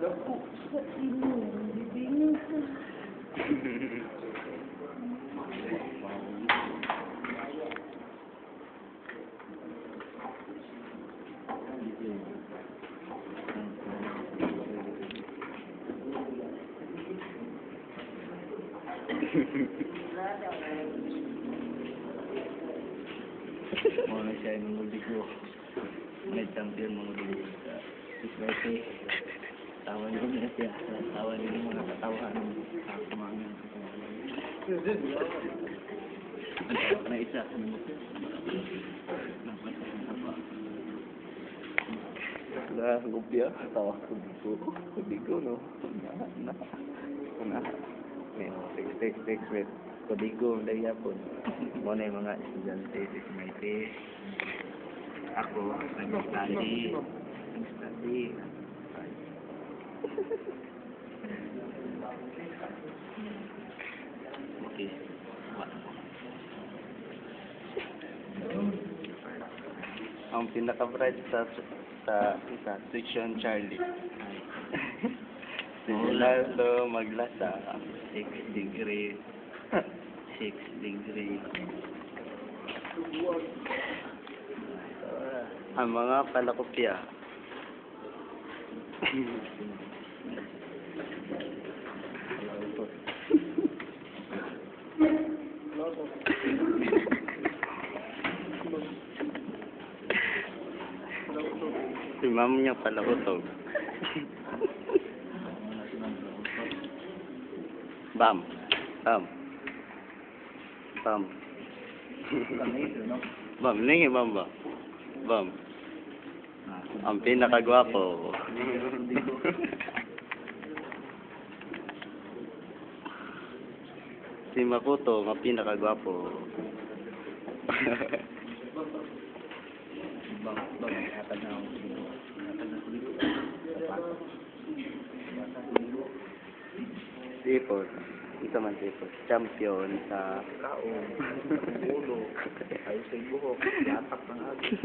Naku, sa inyong bibing. Mga siya yung mga bigo. May champion mga bigo. Kasi, tawa niyo na siya. Tawa niyo yung mga katawan. Kumangin sa kumangin. Na isa. Gupya, tawa ko bigo, no? Text with Kodigo, dahil po. Muna yung mga estudyante, estudyante. Ako, nag-study. Okay. Ang pinaka-bright sa section Charlie. Si Ronaldo maglasa. 6 degree. 6 degree. Ang mga palakopya. Si ma'am niya pala utog. Bam. Bam. Bam. Bam. Ningi bam ba? Bam. Ang pinakagwapo. Si Makoto, ang pinakagwapo. Hatag na ako. Sipot. Ito man sipot. Champion sa Kaon. Ulo. Ayos sa buhok. Latak ng agos.